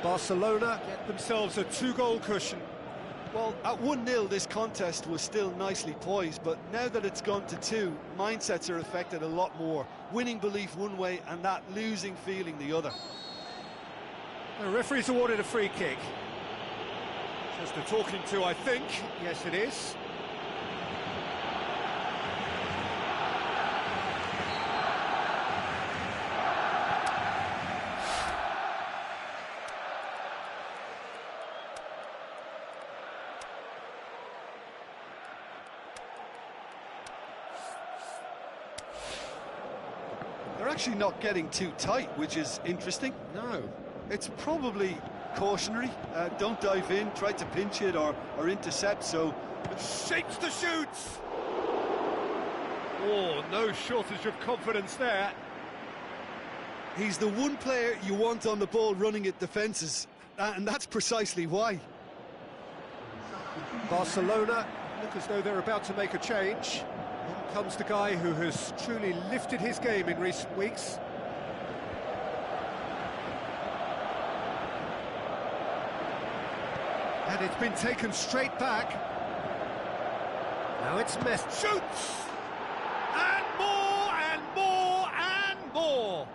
Barcelona get themselves a two-goal cushion. Well, at 1-0 this contest was still nicely poised, but now that it's gone to 2, mindsets are affected a lot more. Winning belief one way and that losing feeling the other. The referee's awarded a free kick. Just a talking to, I think. Yes, it is. They're actually not getting too tight, which is interesting. No. It's probably cautionary. Don't dive in, try to pinch it or intercept, so... Shapes to shoot! Oh, no shortage of confidence there. He's the one player you want on the ball running at defences, and that's precisely why. Barcelona look as though they're about to make a change. In comes the guy who has truly lifted his game in recent weeks. And it's been taken straight back. Now it's Messi. Shoots! And more, and more, and more!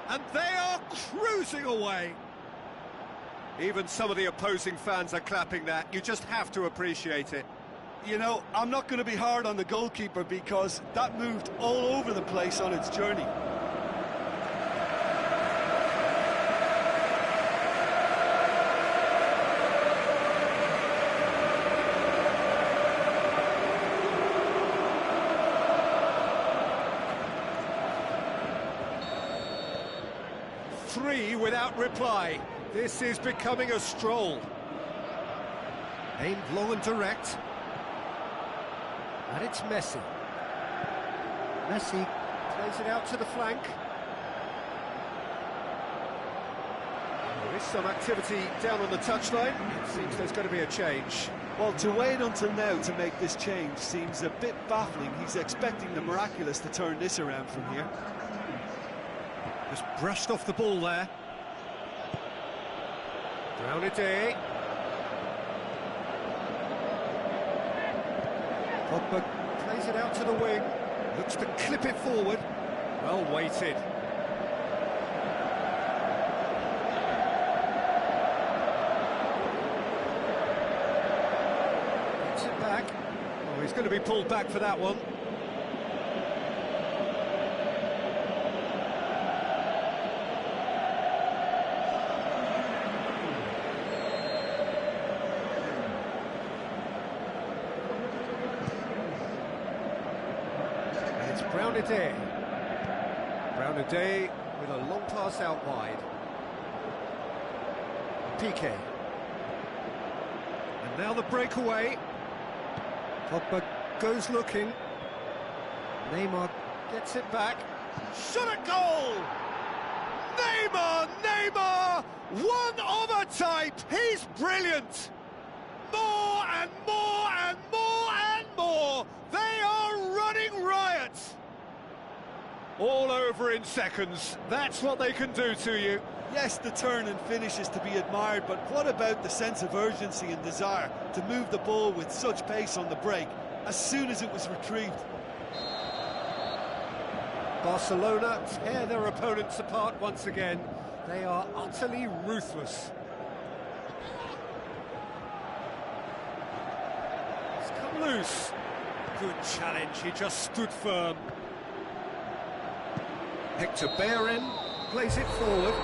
And they are cruising away. Even some of the opposing fans are clapping that. You just have to appreciate it. You know, I'm not going to be hard on the goalkeeper because that moved all over the place on its journey. Three without reply. This is becoming a stroll. Aimed long and direct. And it's Messi. Messi plays it out to the flank. There is some activity down on the touchline. It seems there's going to be a change. Well, to wait until now to make this change seems a bit baffling. He's expecting the miraculous to turn this around from here. Just brushed off the ball there. Brownidé. Pogba plays it out to the wing. Looks to clip it forward. Well weighted. Gets it back. Oh, he's going to be pulled back for that one. Brownidé. Brownidé with a long pass out wide. Piqué. And now the breakaway. Pogba goes looking. Neymar gets it back. Shot at goal! Neymar! Neymar! One of a type! He's brilliant! More and more and more and more! They are running riot! All over in seconds. That's what they can do to you. Yes, the turn and finish is to be admired, but what about the sense of urgency and desire to move the ball with such pace on the break as soon as it was retrieved? Barcelona tear their opponents apart once again. They are utterly ruthless. It's come loose. Good challenge, he just stood firm. Hector Bellerin plays it forward.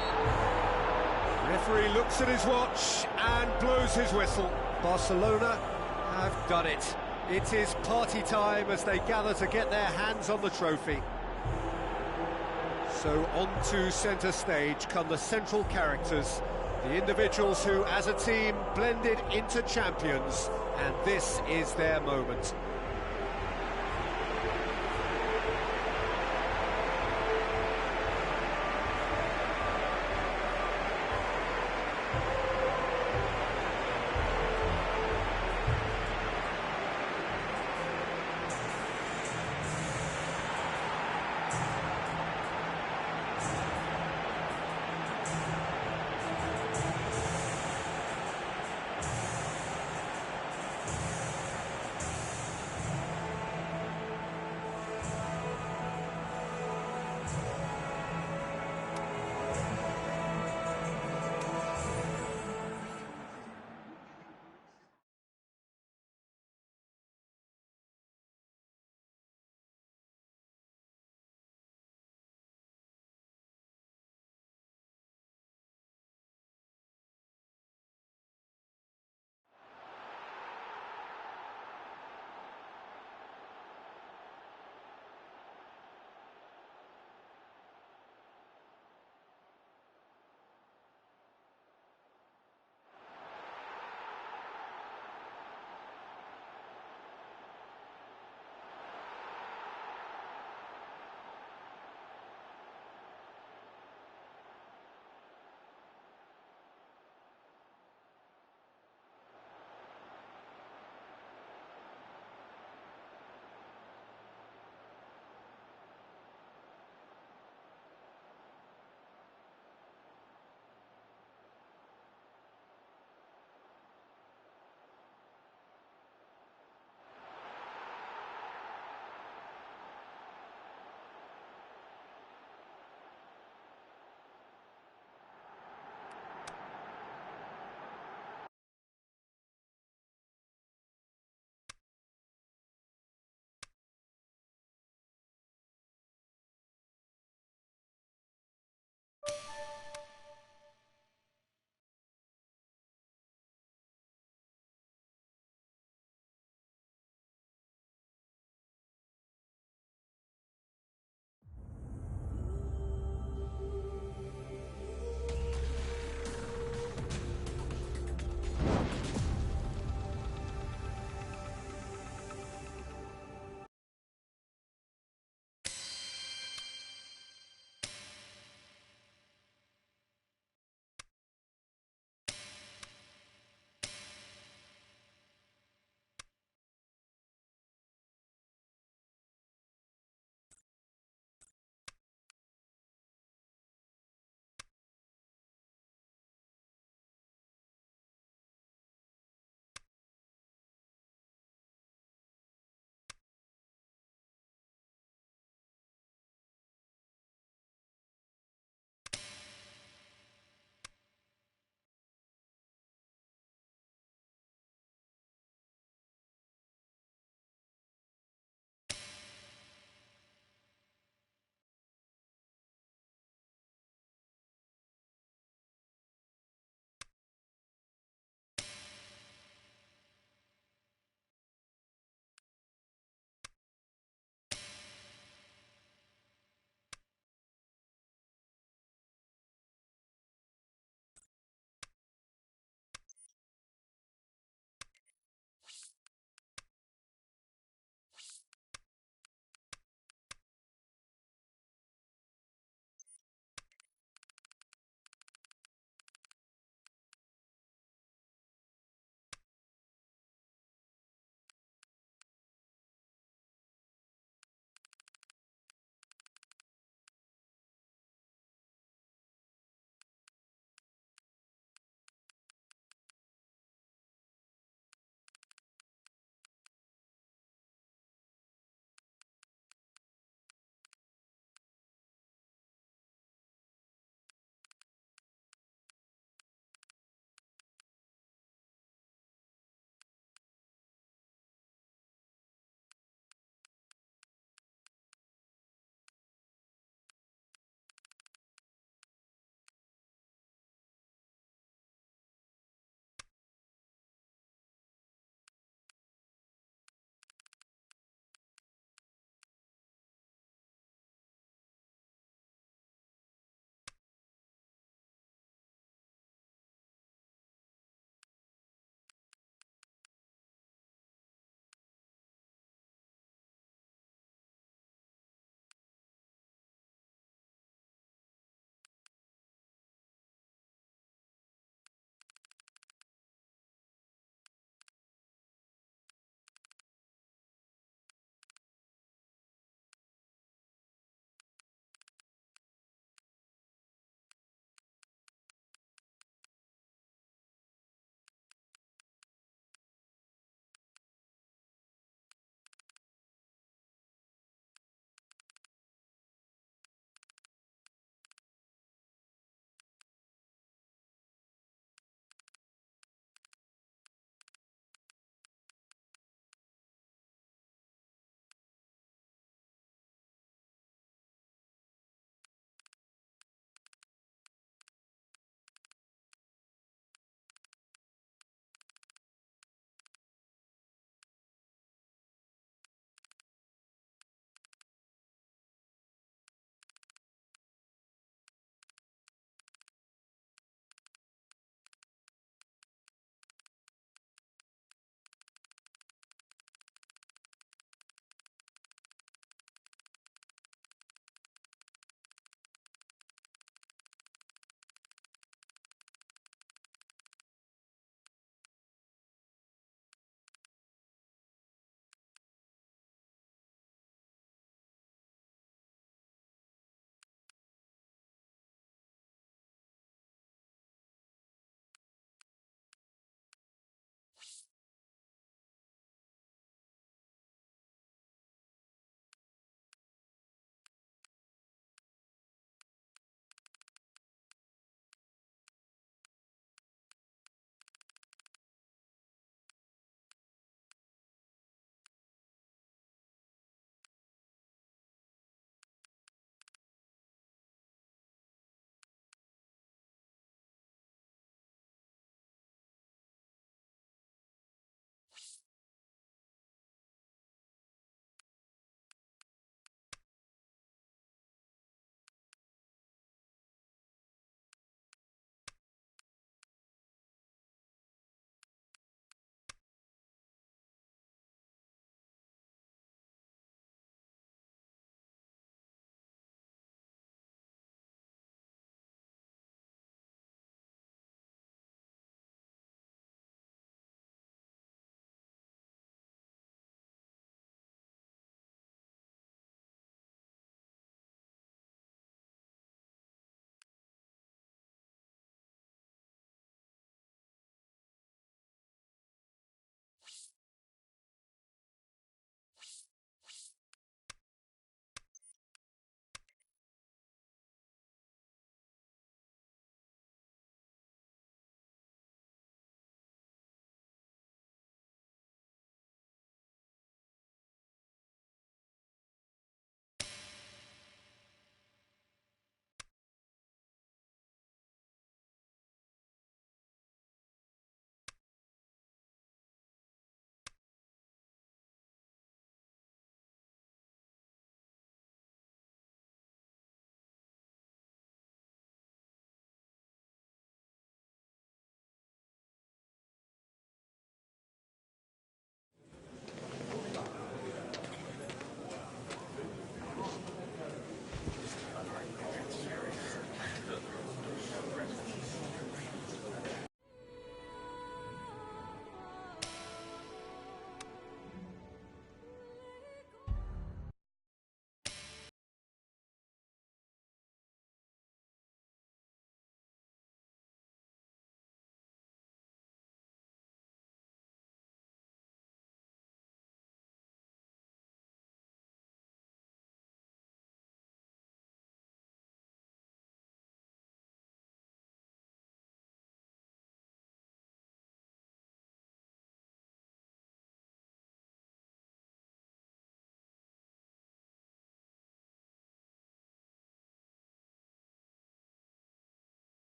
Referee looks at his watch and blows his whistle. Barcelona have done it. It is party time as they gather to get their hands on the trophy. So on to centre stage come the central characters, the individuals who, as a team, blended into champions, and this is their moment.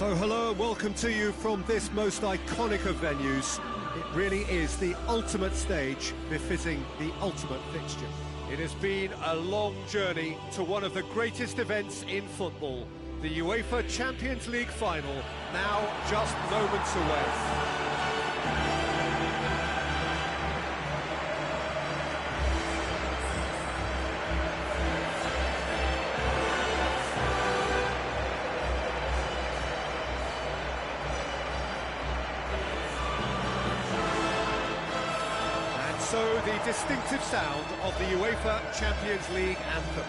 So hello and welcome to you from this most iconic of venues. It really is the ultimate stage befitting the ultimate fixture. It has been a long journey to one of the greatest events in football, the UEFA Champions League final, now just moments away. So the distinctive sound of the UEFA Champions League anthem.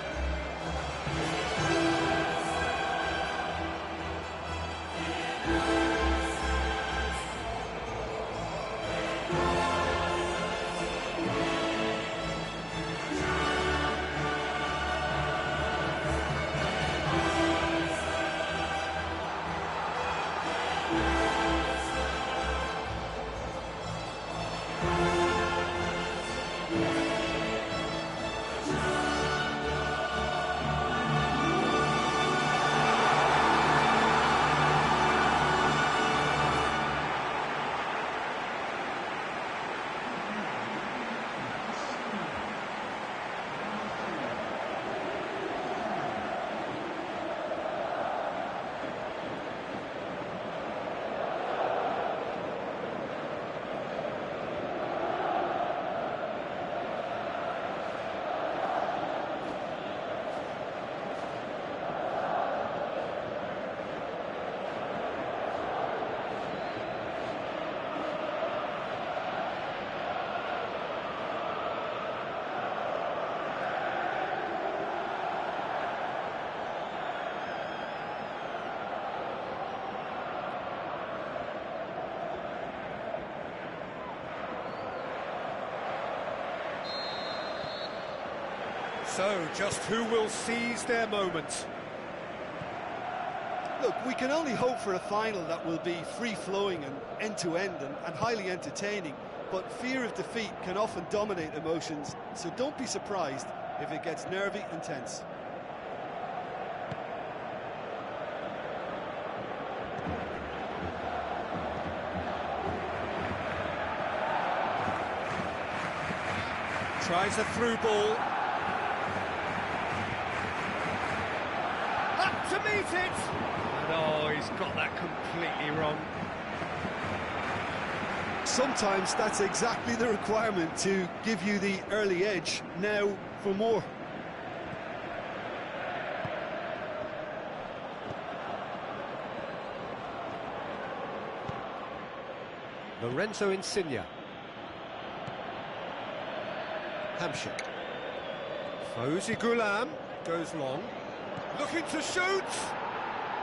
So, just who will seize their moment? Look, we can only hope for a final that will be free-flowing and end-to-end and highly entertaining, but fear of defeat can often dominate emotions, so don't be surprised if it gets nervy and tense. Tries a through ball. To meet it! And oh, he's got that completely wrong. Sometimes that's exactly the requirement to give you the early edge. Now for more. Lorenzo Insigne. Hamsik. Fawzi Ghoulam goes long. Looking to shoot!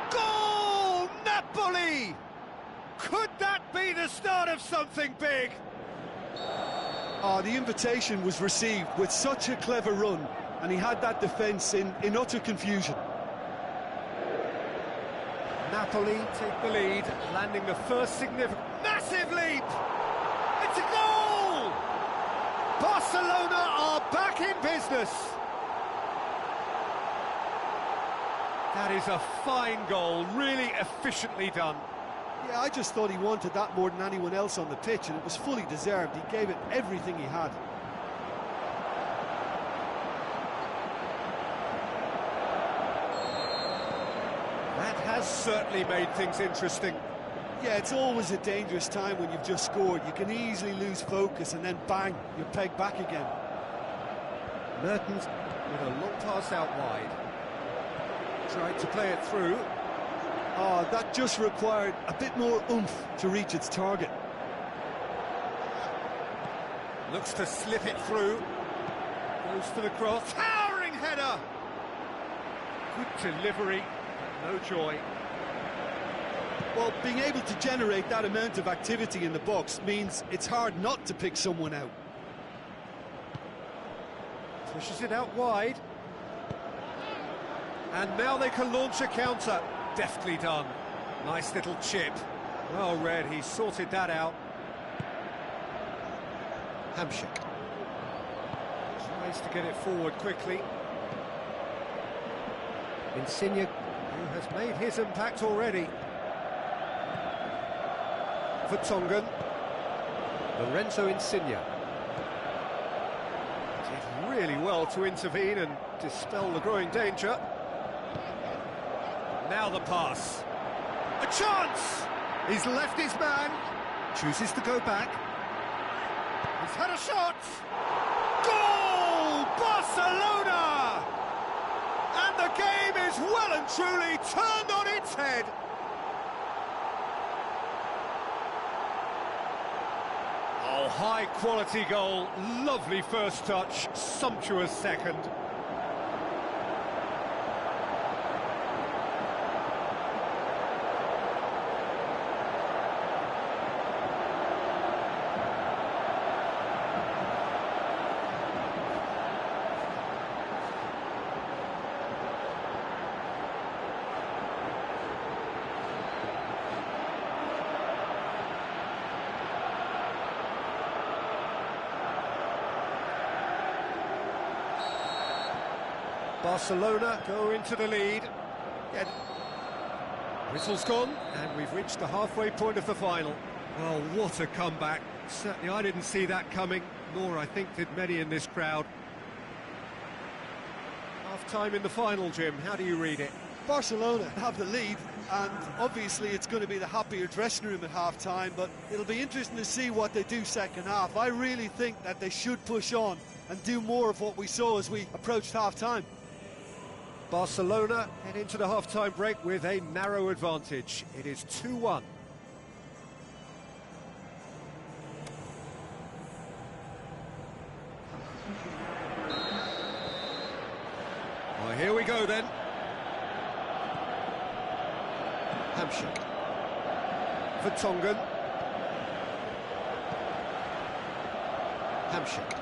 Goal! Napoli! Could that be the start of something big? The invitation was received with such a clever run, and he had that defence in utter confusion. Napoli take the lead, landing the first significant... Massive leap! It's a goal! Barcelona are back in business! That is a fine goal, really efficiently done. Yeah, I just thought he wanted that more than anyone else on the pitch, and it was fully deserved. He gave it everything he had. That has certainly made things interesting. Yeah, it's always a dangerous time when you've just scored. You can easily lose focus and then bang, you're pegged back again. Mertens with a long pass out wide. Tried to play it through. That just required a bit more oomph to reach its target. Looks to slip it through. Goes for the cross. Towering header! Good delivery, no joy. Well, being able to generate that amount of activity in the box means it's hard not to pick someone out. Pushes it out wide. And now they can launch a counter. Deftly done. Nice little chip. Well read, he sorted that out. Hamsik. Tries to get it forward quickly. Insigne, who has made his impact already. Vertonghen. Lorenzo Insigne. Did really well to intervene and dispel the growing danger. Now the pass. A chance! He's left his man. Chooses to go back. He's had a shot. Goal! Barcelona! And the game is well and truly turned on its head. Oh, high-quality goal, lovely first touch, sumptuous second. Barcelona go into the lead. Yeah. Whistle's gone, and we've reached the halfway point of the final. Well, what a comeback. Certainly I didn't see that coming, nor I think did many in this crowd. Half-time in the final, Jim. How do you read it? Barcelona have the lead, and obviously it's going to be the happier dressing room at half-time, but it'll be interesting to see what they do second half. I really think that they should push on and do more of what we saw as we approached half-time. Barcelona head into the half-time break with a narrow advantage. It is 2-1. Well, here we go then. Hamsik. Vertonghen. Hamsik.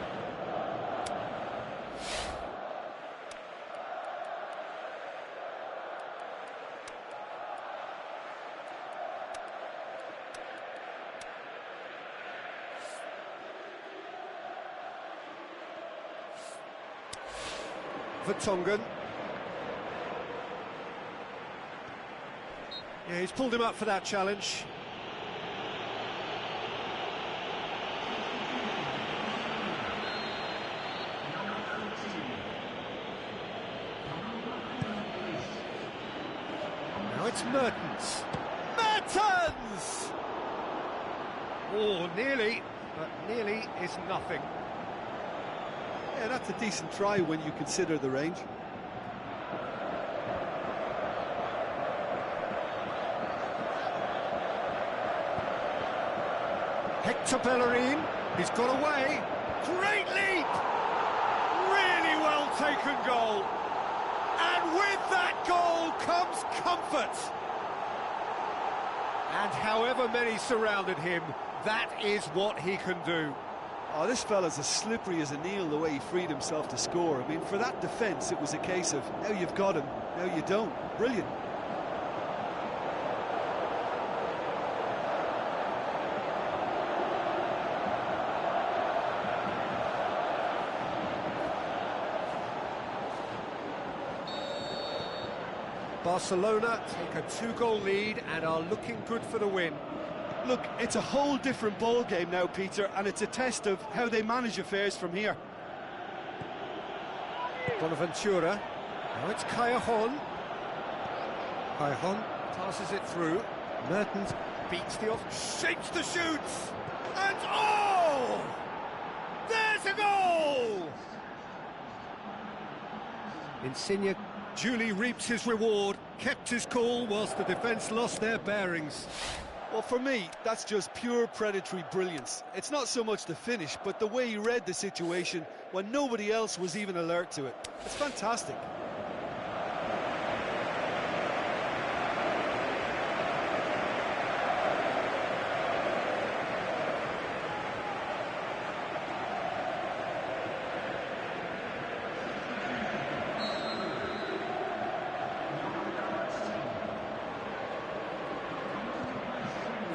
Vertonghen. Yeah, he's pulled him up for that challenge. Now it's Mertens. Mertens! Oh, nearly, but nearly is nothing. Yeah, that's a decent try when you consider the range. Hector Bellerin, he's got away. Great leap! Really well taken goal. And with that goal comes comfort. And however many surrounded him, that is what he can do. Oh, this fella's as slippery as a Neil, the way he freed himself to score. I mean, for that defence, it was a case of, now you've got him, now you don't. Brilliant. Barcelona take a 2-goal lead and are looking good for the win. Look, it's a whole different ball game now, Peter, and it's a test of how they manage affairs from here. Bonaventura. Now it's Callejon. Callejon passes it through. Mertens beats the off, shapes the shoots, and oh! There's a goal! Insigne duly reaps his reward, kept his cool whilst the defence lost their bearings. Well, for me, that's just pure predatory brilliance. It's not so much the finish, but the way he read the situation when nobody else was even alert to it. It's fantastic.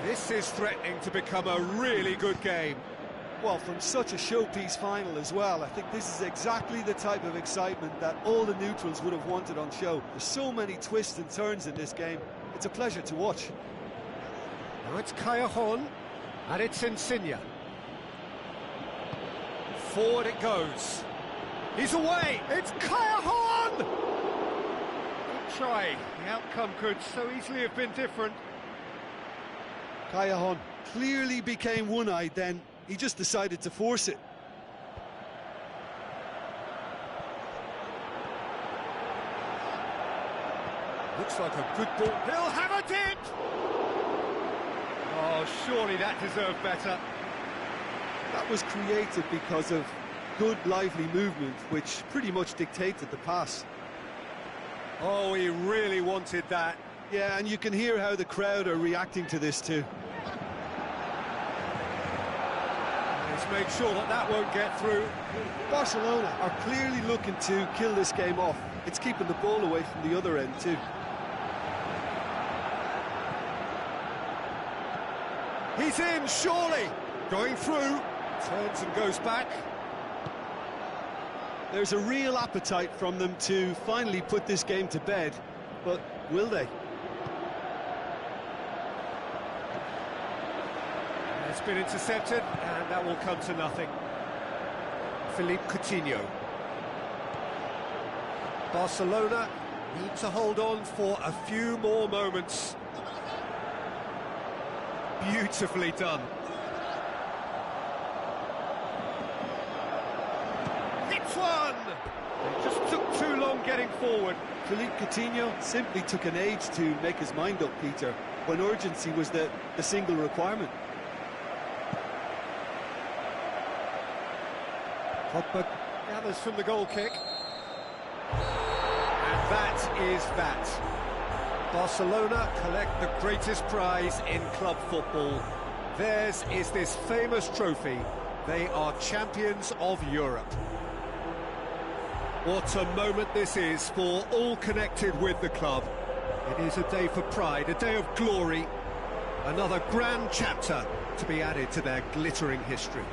This is threatening to become a really good game. Well, from such a showpiece final as well, I think this is exactly the type of excitement that all the neutrals would have wanted on show. There's so many twists and turns in this game. It's a pleasure to watch. Now it's Callejon. And it's Insigne. Forward it goes. He's away. It's Callahan! Good try. The outcome could so easily have been different. Callahan clearly became one-eyed then. He just decided to force it. Looks like a good ball. He'll have a dip! Oh, surely that deserved better. That was created because of good, lively movement, which pretty much dictated the pass. Oh, he really wanted that. Yeah, and you can hear how the crowd are reacting to this too. Let's make sure that that won't get through. Barcelona are clearly looking to kill this game off. It's keeping the ball away from the other end too. He's in, surely. Going through. Turns and goes back. There's a real appetite from them to finally put this game to bed, but will they? It's been intercepted, and that will come to nothing. Philippe Coutinho. Barcelona need to hold on for a few more moments. Beautifully done. Hits one! It just took too long getting forward. Philippe Coutinho simply took an age to make his mind up, Peter, when urgency was the single requirement. Pogba gathers from the goal kick. And that is that. Barcelona collect the greatest prize in club football. Theirs is this famous trophy. They are champions of Europe. What a moment this is for all connected with the club. It is a day for pride, a day of glory. Another grand chapter to be added to their glittering history.